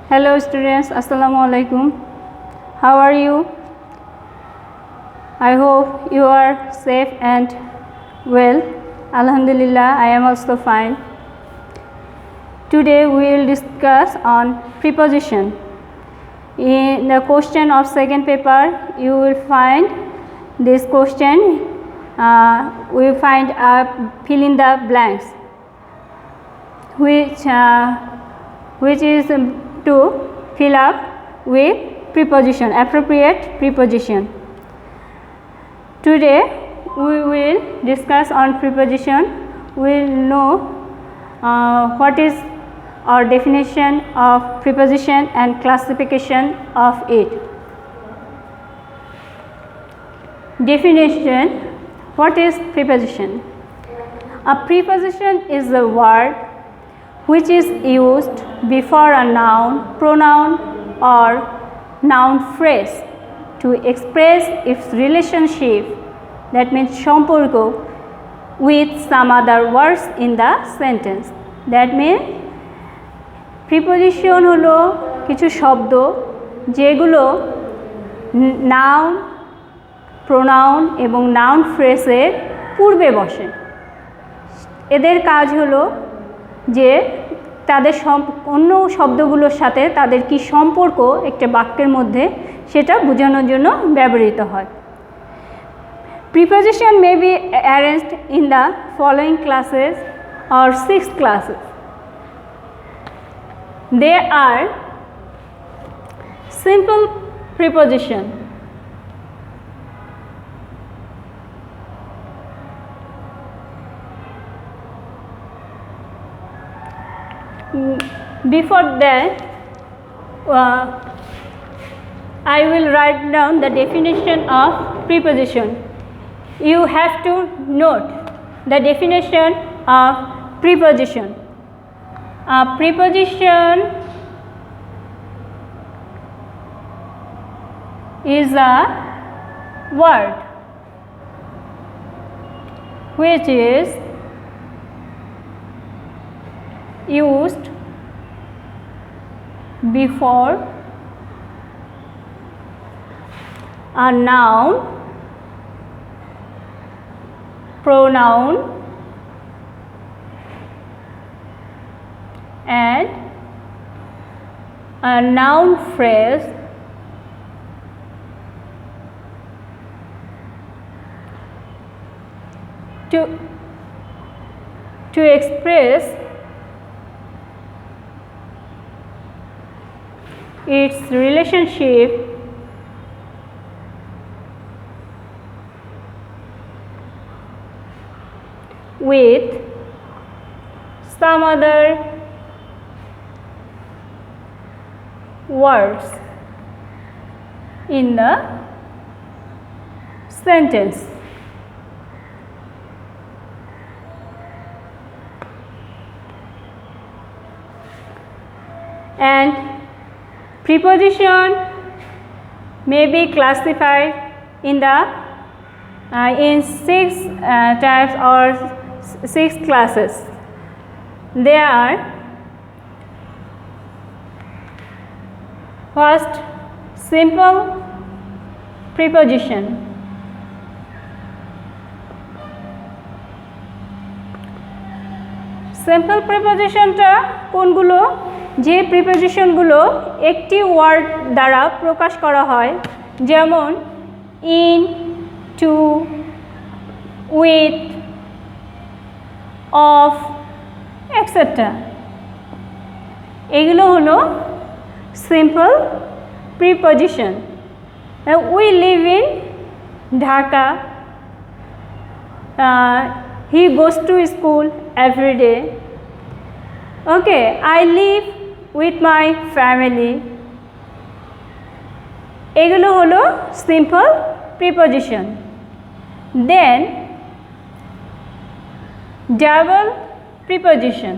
Hello students, Assalamu alaikum. How are you? I hope you are safe and well. Alhamdulillah, I am also fine. Today we will discuss on preposition. In the question of second paper, you will find this question. We will find fill in the blanks, which is to fill up with preposition, appropriate preposition. Today we will discuss on preposition. We will know what is our definition of preposition and classification of it. Definition: what is preposition? A preposition is a word which is used before a noun, pronoun or noun phrase to express its relationship, that means সম্পর্ক, with some other words in the sentence. That means preposition হলো কিছু শব্দ যেগুলো noun, pronoun এবং noun phrase-এর পূর্বে বসে। এদের কাজ হলো যে তাদের অন্য শব্দগুলোর সাথে তাদের কি সম্পর্ক একটা বাক্যের মধ্যে সেটা বোঝানোর জন্য ব্যবহৃত হয়। Preposition may be arranged in the following classes or 6 classes. They are simple preposition, before that I will write down the definition of preposition. You have to note the definition of preposition. A preposition is a word which is used before a noun, pronoun and a noun phrase to express its relationship with some other words in the sentence. And preposition may be classified in the in 6 types or 6 classes. They are: first, simple preposition. Simple preposition টা কোনগুলো? যে প্রিপোজিশনগুলো একটি word দ্বারা প্রকাশ করা হয়, যেমন in, to, with, of, etcetera. এগুলো হলো simple preposition. We live in Dhaka, he goes to school every day. Okay, I live with my family. এগুলো হলো simple preposition. Then double preposition.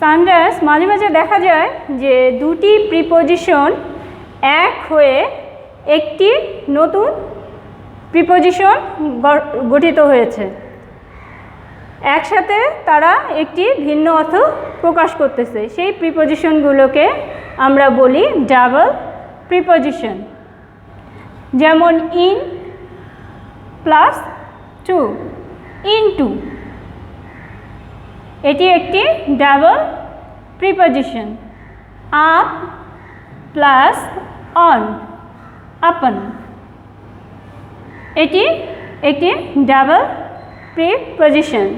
Sometimes মাঝে মাঝে দেখা যায় যে দুটি প্রিপোজিশন এক হয়ে একটি নতুন প্রিপোজিশন গঠিত হয়েছে। একসাথে তারা একটি ভিন্ন অর্থ প্রকাশ করতেছে, সেই প্রিপোজিশনগুলোকে আমরা বলি ডাবল প্রিপোজিশন। যেমন ইন প্লাস টু, ইনটু, এটি একটি double preposition. Up plus on, আপন, এটি একটি double preposition.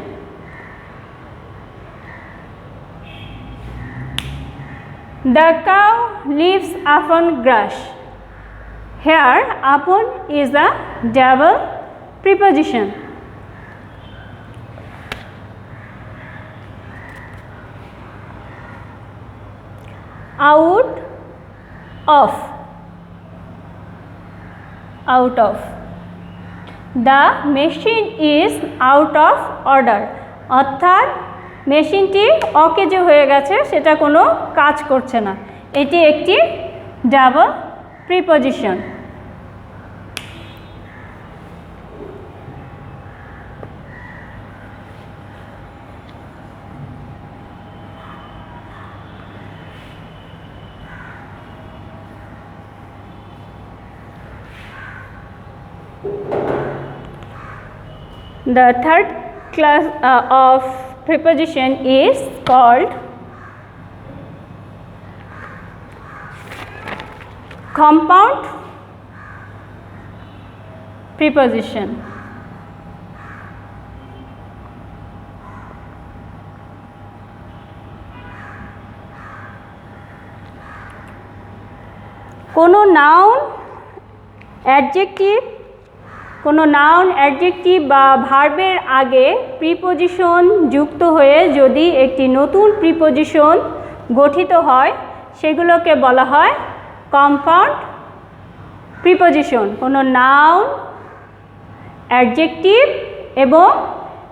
The cow lives upon grass. Here upon is a double preposition. Out of, out of. The machine is out of order. অর্থাৎ মেশিনটি অকেজো হয়ে গেছে, সেটা কোনো কাজ করছে না। এটি একটি double preposition. The third class of preposition is called compound preposition. কোনো নাউন অ্যাডজেক্টিভ বা ভার্বের আগে প্রিপোজিশন যুক্ত হয়ে যদি একটি নতুন প্রিপোজিশন গঠিত হয়, সেগুলোকে বলা হয় কম্পাউন্ড প্রিপোজিশন। কোনো নাউন, অ্যাডজেক্টিভ এবং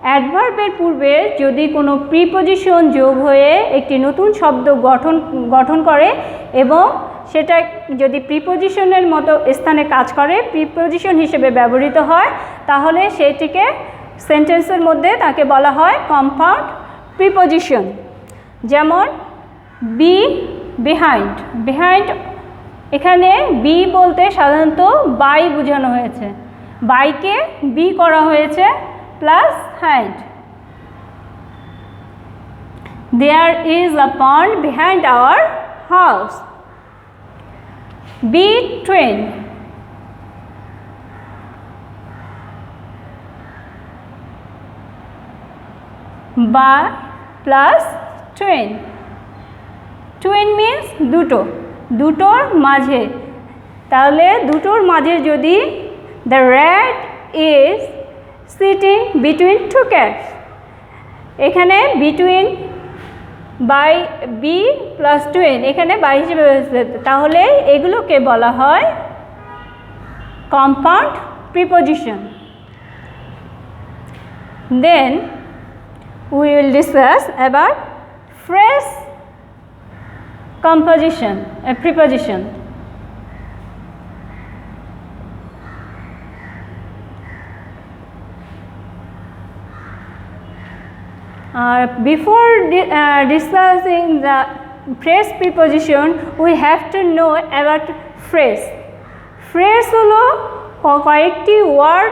অ্যাডভার্বের পূর্বে যদি কোনো প্রিপোজিশন যোগ হয়ে একটি নতুন শব্দ গঠন করে এবং সেটা যদি প্রিপোজিশনের মতো স্থানে কাজ করে, প্রিপোজিশন হিসেবে ব্যবহৃত হয়, তাহলে সেটিকে সেন্টেন্সের মধ্যে তাকে বলা হয় কম্পাউন্ড প্রিপোজিশন। যেমন বি বিহাইন্ড, বিহাইন্ড এখানে বি বলতে সাধারণত বাই বোঝানো হয়েছে, বাইকে বি করা হয়েছে plus hind. There is a pond behind our house. Between, by plus twin, twin means দুটো, দুটোর মাঝে। তাহলে দুটোর মাঝে যদি the rat is sitting between two cats, এখানে between by be plus twin, এখানে বাই হিসেবে, তাহলে এগুলোকে বলা হয় compound preposition. Then we will discuss about phrase composition, preposition. Before discussing the phrase preposition, we have to know about phrase. Phrase হলো কয়েকটি word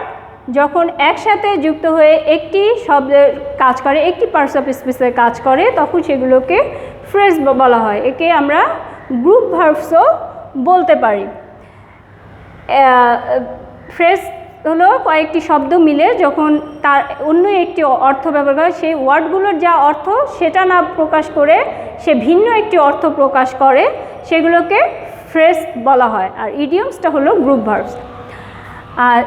যখন একসাথে যুক্ত হয়ে একটি শব্দের কাজ করে, একটি পার্টস অফ স্পিচের কাজ করে, তখন সেগুলোকে ফ্রেজ বলা হয়। একে আমরা গ্রুপ ভার্বসও বলতে পারি। ফ্রেজ হলো কয়েকটি শব্দ মিলে যখন তার অন্য একটি অর্থ ব্যবহার করে, সেই ওয়ার্ডগুলোর যা অর্থ সেটা না প্রকাশ করে সে ভিন্ন একটি অর্থ প্রকাশ করে, সেগুলোকে ফ্রেজ বলা হয়। আর ইডিয়মসটা হলো গ্রুপ ভার্বস। আর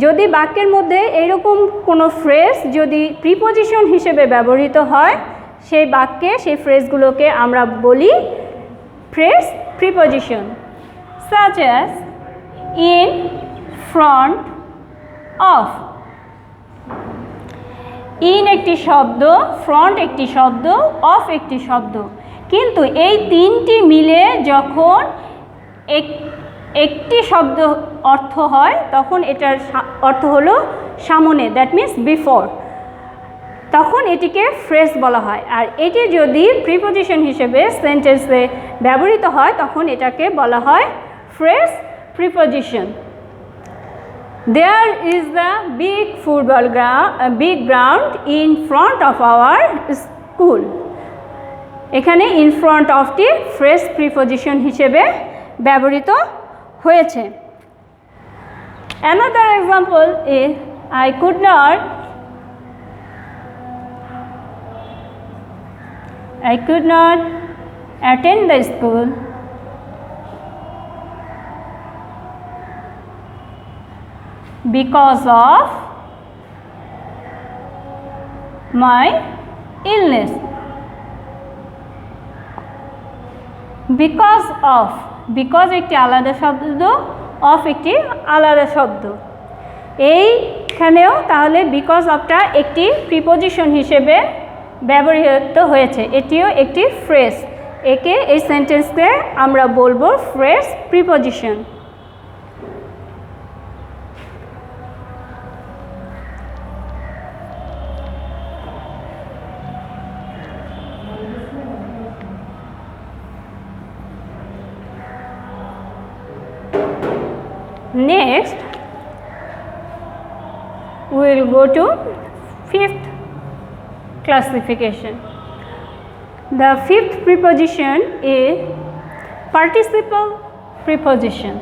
যদি বাক্যের মধ্যে এইরকম কোনো ফ্রেজ যদি প্রিপোজিশন হিসেবে ব্যবহৃত হয়, সেই বাক্যে সেই ফ্রেজগুলোকে আমরা বলি phrase preposition. Such as in, front, of. In একটি শব্দ, ফ্রন্ট একটি শব্দ, অফ একটি শব্দ, কিন্তু এই তিনটি মিলে যখন একটি শব্দ অর্থ হয় তখন এটার অর্থ হলো সামনে, দ্যাট মিন্স বিফোর, তখন এটিকে ফ্রেজ বলা হয়। আর এটি যদি প্রিপোজিশন হিসেবে সেন্টেন্সে ব্যবহৃত হয় তখন এটাকে বলা হয় phrase preposition. There is a big football big ground in front of our school. এখানে in front of T phrase preposition হিসেবে ব্যবহৃত হয়েছে। Another example is I could not attend the school because of my illness. Because of, because একটি আলাদা শব্দ, of একটি আলাদা শব্দ। এইখানেও তাহলে বিকজ অফটা একটি প্রিপোজিশন হিসেবে ব্যবহৃত হয়েছে, এটিও একটি ফ্রেজ। একে এই সেন্টেন্সকে আমরা বলবো phrase preposition. Next, we will go to fifth classification. The fifth preposition is participle preposition.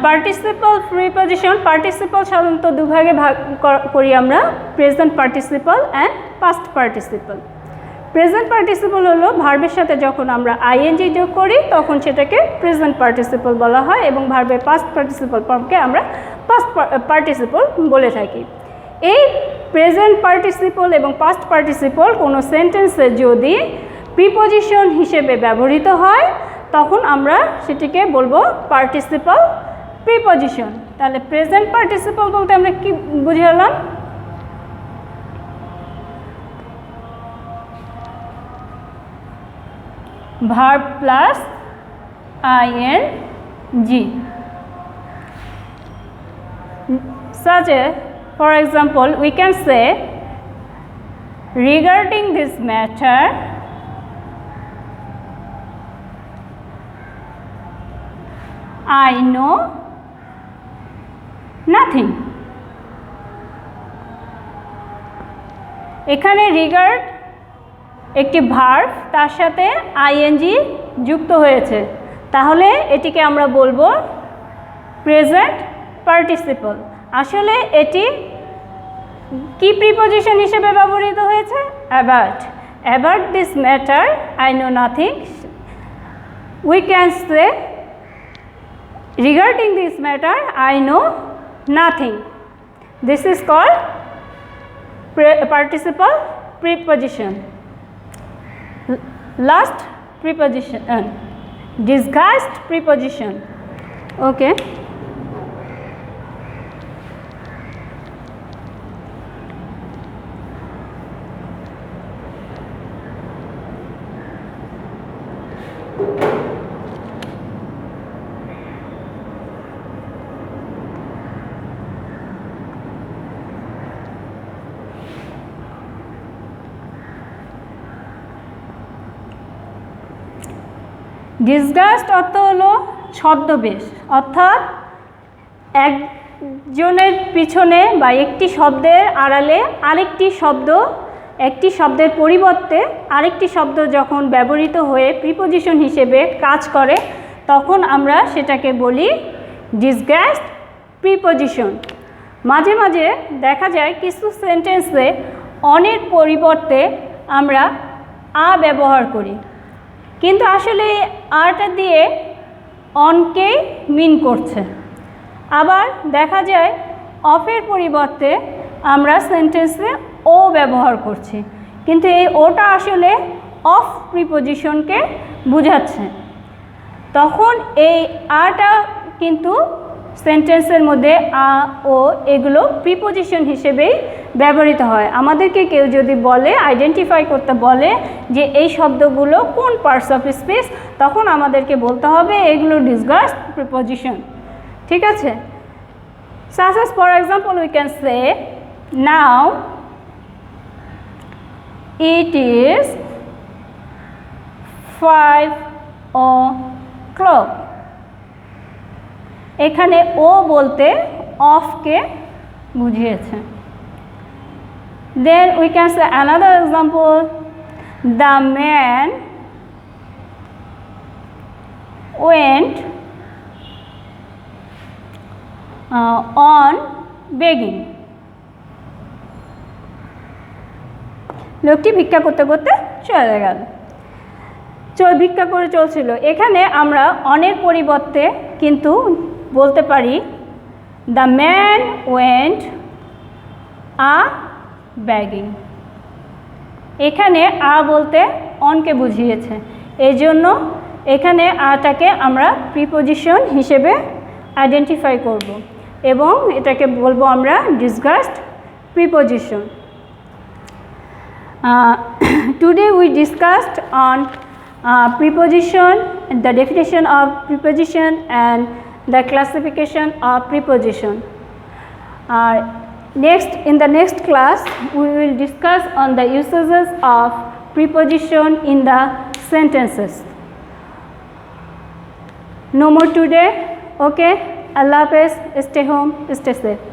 Participle preposition, participle সাধারণত দুভাগে ভাগ করি আমরা, present participle and past participle. Present participle হলো ভার্বের সাথে যখন আমরা আইএনজি যোগ করি তখন সেটাকে প্রেজেন্ট পার্টিসিপল বলা হয় এবং ভার্বের পাস্ট পার্টিসিপল ফর্মকে আমরা পাস্ট পার্টিসিপল বলে থাকি। এই প্রেজেন্ট পার্টিসিপল এবং পাস্ট পার্টিসিপল কোনো সেন্টেন্সে যদি প্রিপোজিশন হিসেবে ব্যবহৃত হয় তখন আমরা সেটিকে বলবো পার্টিসিপল প্রিপোজিশন। তাহলে প্রেজেন্ট পার্টিসিপল বলতে আমরা কি বুঝালাম? verb plus ing, such as, for example, we can say regarding this matter I know nothing. এখানে রিগার্ড একটি ভার্ব, তার সাথে আইএনজি যুক্ত হয়েছে, তাহলে এটিকে আমরা বলবো প্রেজেন্ট পার্টিসিপল। আসলে এটি কি প্রিপোজিশন হিসেবে ব্যবহৃত হয়েছে? About. About this matter I know nothing, we can say regarding this matter I know nothing. This is called participle preposition. Last preposition, disguised preposition. Okay, disgust অর্থ হলো ছদ্মবেশ, অর্থাৎ একজনের পিছনে বা একটি শব্দের আড়ালে আরেকটি শব্দ, একটি শব্দের পরিবর্তে আরেকটি শব্দ যখন ব্যবহৃত হয়ে প্রিপোজিশন হিসেবে কাজ করে তখন আমরা সেটাকে বলি ডিসগাস্ট প্রিপোজিশন। মাঝে মাঝে দেখা যায় কিছু সেন্টেন্সে অনের পরিবর্তে আমরা আ ব্যবহার করি, কিন্তু আসলে আটা দিয়ে অনকে মিন করছে। আবার দেখা যায় অফের পরিবর্তে আমরা সেন্টেন্সে ও ব্যবহার করছি, কিন্তু এই ওটা আসলে অফ প্রিপোজিশনকে বোঝাচ্ছে। তখন এই আটা কিন্তু সেন্টেন্সের মধ্যে আ ও এগুলো প্রিপোজিশন হিসেবেই ব্যবহৃত হয়। আমাদেরকে কেউ যদি বলে আইডেন্টিফাই করতে বলে যে এই শব্দগুলো কোন পার্টস অফ স্পিচ, তখন আমাদেরকে বলতে হবে এগুলো ডিসগাস্ট প্রিপোজিশন। ঠিক আছে? Such as for example we can say now it is 5 o'clock। এখানে ও বলতে অফকে বুঝিয়েছে। Then we can say another example, the man went on begging। লোকটি ভিক্ষা করতে করতে চলে গেল, ভিক্ষা করে চলছিল। এখানে আমরা অনের পরিবর্তে কিন্তু বলতে পারি the man went a begging. এখানে আ বলতে অনকে বুঝিয়েছে, এই জন্য এখানে আটাকে আমরা প্রিপোজিশন হিসেবে আইডেন্টিফাই করব এবং এটাকে বলবো আমরা disgust preposition. Today we discussed on preposition, the definition of preposition and the classification of preposition. In the next class we will discuss on the usages of preposition in the sentences. No more today. Okay, Allah Hafiz, stay home, stay safe.